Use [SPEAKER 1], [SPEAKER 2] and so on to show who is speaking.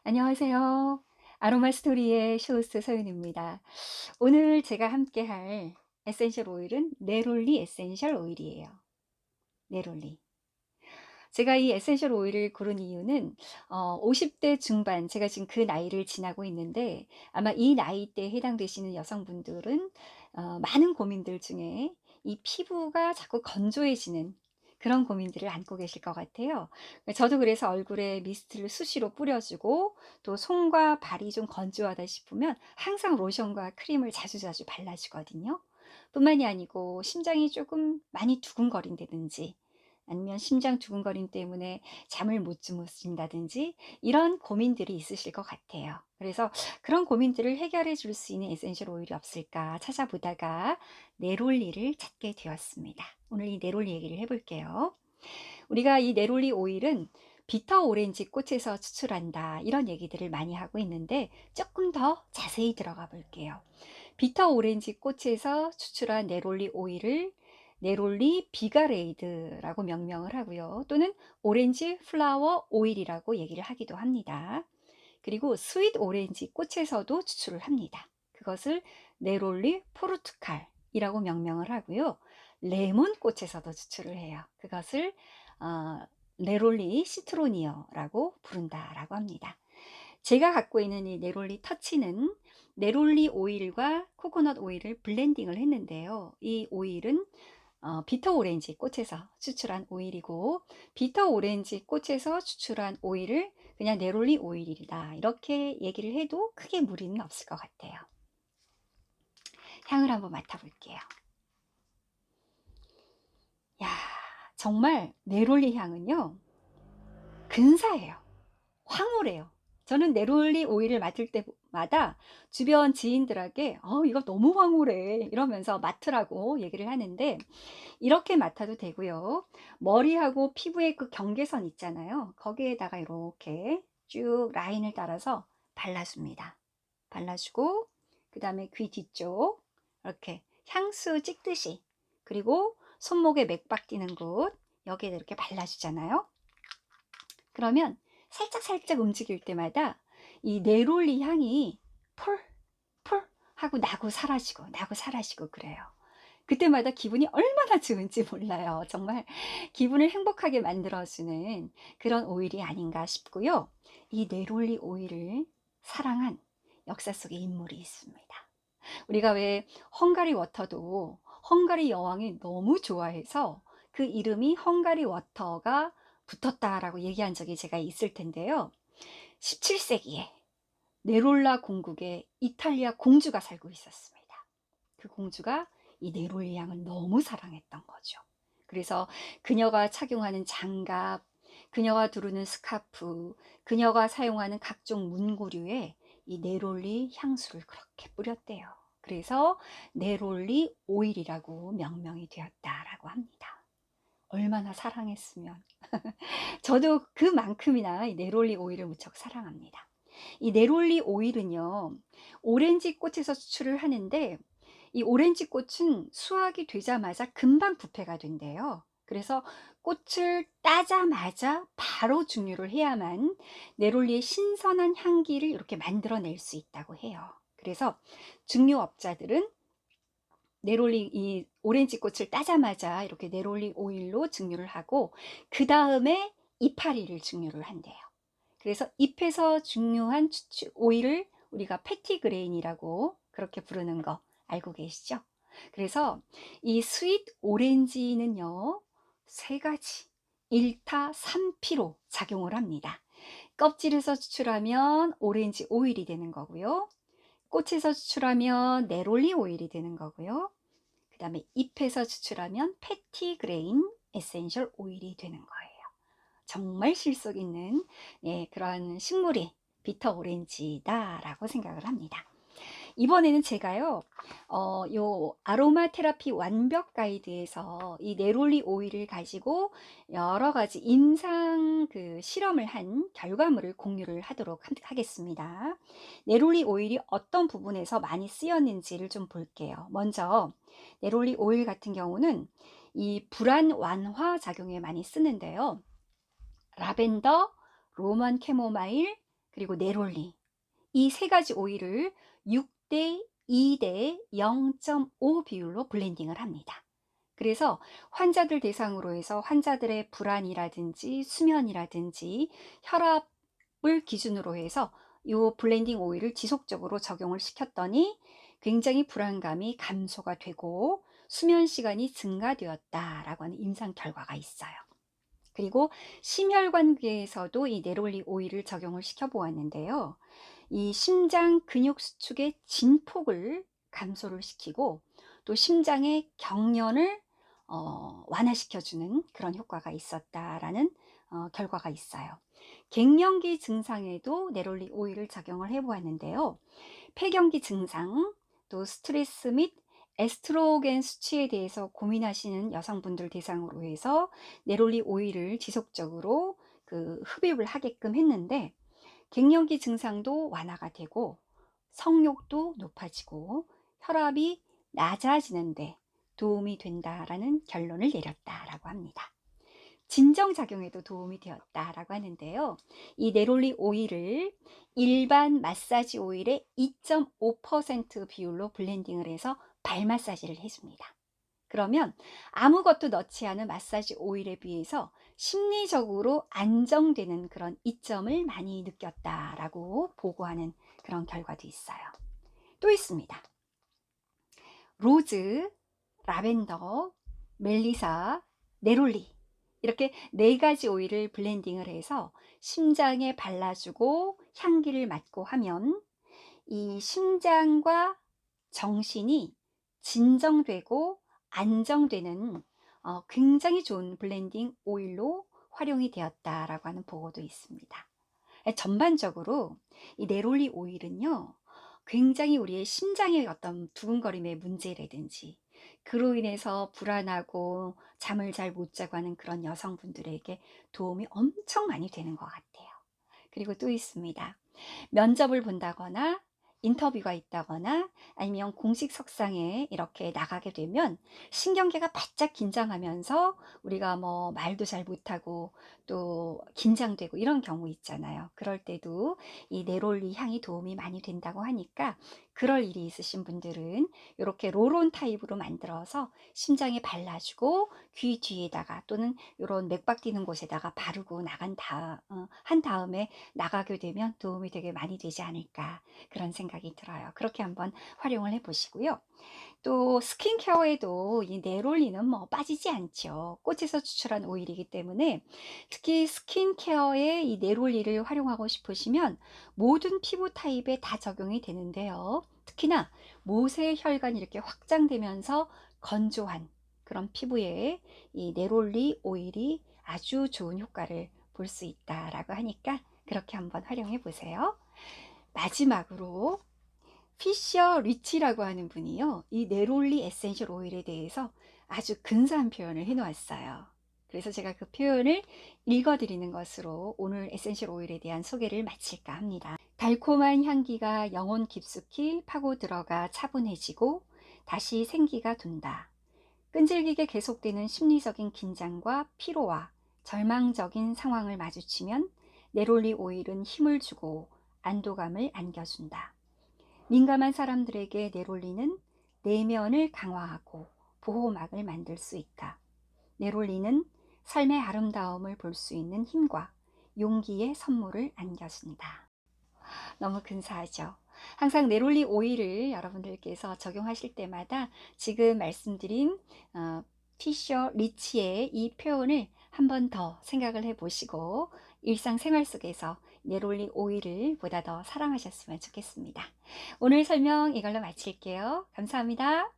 [SPEAKER 1] 안녕하세요. 아로마 스토리의 쇼호스트 서윤입니다. 오늘 제가 함께 할 에센셜 오일은 네롤리 에센셜 오일이에요. 네롤리. 제가 이 에센셜 오일을 고른 이유는 50대 중반, 제가 지금 그 나이를 지나고 있는데 아마 이 나이대에 해당되시는 여성분들은 많은 고민들 중에 이 피부가 자꾸 건조해지는 그런 고민들을 안고 계실 것 같아요. 저도 그래서 얼굴에 미스트를 수시로 뿌려 주고 또 손과 발이 좀 건조하다 싶으면 항상 로션과 크림을 자주자주 발라 주거든요. 뿐만이 아니고 심장이 조금 많이 두근거린다든지 아니면 심장 두근거림 때문에 잠을 못 주무신다든지 이런 고민들이 있으실 것 같아요. 그래서 그런 고민들을 해결해 줄 수 있는 에센셜 오일이 없을까 찾아보다가 네롤리를 찾게 되었습니다. 오늘 이 네롤리 얘기를 해 볼게요. 우리가 이 네롤리 오일은 비터 오렌지 꽃에서 추출한다 이런 얘기들을 많이 하고 있는데 조금 더 자세히 들어가 볼게요. 비터 오렌지 꽃에서 추출한 네롤리 오일을 네롤리 비가레이드라고 명명을 하고요. 또는 오렌지 플라워 오일이라고 얘기를 하기도 합니다. 그리고 스윗 오렌지 꽃에서도 추출을 합니다. 그것을 네롤리 포르투칼이라고 명명을 하고요. 레몬 꽃에서도 추출을 해요. 그것을 어, 네롤리 시트로니어라고 부른다라고 합니다. 제가 갖고 있는 이 네롤리 터치는 네롤리 오일과 코코넛 오일을 블렌딩을 했는데요. 이 오일은 비터 오렌지 꽃에서 추출한 오일이고 비터 오렌지 꽃에서 추출한 오일을 그냥 네롤리 오일이다 이렇게 얘기를 해도 크게 무리는 없을 것 같아요. 향을 한번 맡아볼게요. 야, 정말 네롤리 향은요 근사해요. 황홀해요. 저는 네롤리 오일을 맡을 때마다 주변 지인들에게 이거 너무 황홀해 이러면서 맡으라고 얘기를 하는데 이렇게 맡아도 되고요. 머리하고 피부의 그 경계선 있잖아요. 거기에다가 이렇게 쭉 라인을 따라서 발라줍니다. 발라주고 그다음에 귀 뒤쪽 이렇게 향수 찍듯이 그리고 손목에 맥박 뛰는 곳 여기에다 이렇게 발라주잖아요. 그러면 살짝살짝 움직일 때마다 이 네롤리 향이 폴 하고 나고 사라지고 그래요. 그때마다 기분이 얼마나 좋은지 몰라요. 정말 기분을 행복하게 만들어주는 그런 오일이 아닌가 싶고요. 이 네롤리 오일을 사랑한 역사 속의 인물이 있습니다. 우리가 왜 헝가리 워터도 헝가리 여왕이 너무 좋아해서 그 이름이 헝가리 워터가 붙었다라고 얘기한 적이 제가 있을 텐데요. 17세기에 네롤라 공국에 이탈리아 공주가 살고 있었습니다. 그 공주가 이 네롤리 향을 너무 사랑했던 거죠. 그래서 그녀가 착용하는 장갑, 그녀가 두르는 스카프, 그녀가 사용하는 각종 문구류에 이 네롤리 향수를 그렇게 뿌렸대요. 그래서 네롤리 오일이라고 명명이 되었다라고 합니다. 얼마나 사랑했으면. 저도 그만큼이나 이 네롤리 오일을 무척 사랑합니다. 이 네롤리 오일은요, 오렌지 꽃에서 추출을 하는데 이 오렌지 꽃은 수확이 되자마자 금방 부패가 된대요. 그래서 꽃을 따자마자 바로 증류를 해야만 네롤리의 신선한 향기를 이렇게 만들어낼 수 있다고 해요. 그래서 증류업자들은 네롤리 이 오렌지 꽃을 따자마자 이렇게 네롤리 오일로 증류를 하고 그 다음에 이파리를 증류를 한대요. 그래서 잎에서 증류한 오일을 우리가 패티그레인이라고 그렇게 부르는 거 알고 계시죠? 그래서 이 스윗 오렌지는요, 세 가지 1타 3피로 작용을 합니다. 껍질에서 추출하면 오렌지 오일이 되는 거고요. 꽃에서 추출하면 네롤리 오일이 되는 거고요. 그 다음에 잎에서 추출하면 패티그레인 에센셜 오일이 되는 거예요. 정말 실속 있는 그런 식물이 비터 오렌지다라고 생각을 합니다. 이번에는 제가요, 요 아로마 테라피 완벽 가이드에서 이 네롤리 오일을 가지고 여러 가지 임상 그 실험을 한 결과물을 공유를 하도록 하겠습니다. 네롤리 오일이 어떤 부분에서 많이 쓰였는지를 좀 볼게요. 먼저 네롤리 오일 같은 경우는 이 불안 완화 작용에 많이 쓰는데요. 라벤더, 로만 캐모마일, 그리고 네롤리, 이 세 가지 오일을 6대 2대 0.5 비율로 블렌딩을 합니다. 그래서 환자들 대상으로 해서 환자들의 불안이라든지 수면이라든지 혈압을 기준으로 해서 이 블렌딩 오일을 지속적으로 적용을 시켰더니 굉장히 불안감이 감소가 되고 수면 시간이 증가되었다라고 하는 임상 결과가 있어요. 그리고 심혈관계에서도 이 네롤리 오일을 적용을 시켜 보았는데요. 이 심장 근육 수축의 진폭을 감소를 시키고 또 심장의 경련을 완화시켜 주는 그런 효과가 있었다라는 결과가 있어요. 갱년기 증상에도 네롤리 오일을 적용을 해 보았는데요. 폐경기 증상, 또 스트레스 및 에스트로겐 수치에 대해서 고민하시는 여성분들 대상으로 해서 네롤리 오일을 지속적으로 흡입을 하게끔 했는데 갱년기 증상도 완화가 되고 성욕도 높아지고 혈압이 낮아지는데 도움이 된다라는 결론을 내렸다라고 합니다. 진정작용에도 도움이 되었다라고 하는데요. 이 네롤리 오일을 일반 마사지 오일의 2.5% 비율로 블렌딩을 해서 발 마사지를 해줍니다. 그러면 아무것도 넣지 않은 마사지 오일에 비해서 심리적으로 안정되는 그런 이점을 많이 느꼈다라고 보고하는 그런 결과도 있어요. 또 있습니다. 로즈, 라벤더, 멜리사, 네롤리, 이렇게 네 가지 오일을 블렌딩을 해서 심장에 발라주고 향기를 맡고 하면 이 심장과 정신이 진정되고 안정되는 굉장히 좋은 블렌딩 오일로 활용이 되었다라고 하는 보고도 있습니다. 전반적으로 이 네롤리 오일은요, 굉장히 우리의 심장의 어떤 두근거림의 문제라든지 그로 인해서 불안하고 잠을 잘 못 자고 하는 그런 여성분들에게 도움이 엄청 많이 되는 것 같아요. 그리고 또 있습니다. 면접을 본다거나 인터뷰가 있다거나 아니면 공식 석상에 이렇게 나가게 되면 신경계가 바짝 긴장하면서 우리가 뭐 말도 잘 못하고 또 긴장되고 이런 경우 있잖아요. 그럴 때도 이 네롤리 향이 도움이 많이 된다고 하니까 그럴 일이 있으신 분들은 이렇게 롤온 타입으로 만들어서 심장에 발라주고 귀 뒤에다가 또는 이런 맥박 뛰는 곳에다가 바르고 한 다음에 나가게 되면 도움이 되게 많이 되지 않을까 그런 생각이 들어요. 그렇게 한번 활용을 해 보시고요. 또 스킨케어에도 이 네롤리는 뭐 빠지지 않죠. 꽃에서 추출한 오일이기 때문에 특히 스킨케어에 이 네롤리를 활용하고 싶으시면 모든 피부 타입에 다 적용이 되는데요. 특히나 모세 혈관이 이렇게 확장되면서 건조한 그런 피부에 이 네롤리 오일이 아주 좋은 효과를 볼 수 있다라고 하니까 그렇게 한번 활용해 보세요. 마지막으로 피셔 리치라고 하는 분이요, 이 네롤리 에센셜 오일에 대해서 아주 근사한 표현을 해 놓았어요. 그래서 제가 그 표현을 읽어 드리는 것으로 오늘 에센셜 오일에 대한 소개를 마칠까 합니다. 달콤한 향기가 영혼 깊숙이 파고 들어가 차분해지고 다시 생기가 돈다. 끈질기게 계속되는 심리적인 긴장과 피로와 절망적인 상황을 마주치면 네롤리 오일은 힘을 주고 안도감을 안겨준다. 민감한 사람들에게 네롤리는 내면을 강화하고 보호막을 만들 수 있다. 네롤리는 삶의 아름다움을 볼 수 있는 힘과 용기의 선물을 안겨준다. 너무 근사하죠. 항상 네롤리 오일을 여러분들께서 적용하실 때마다 지금 말씀드린 피셔 리치의 이 표현을 한 번 더 생각을 해 보시고 일상생활 속에서 네롤리 오일을 보다 더 사랑하셨으면 좋겠습니다. 오늘 설명 이걸로 마칠게요. 감사합니다.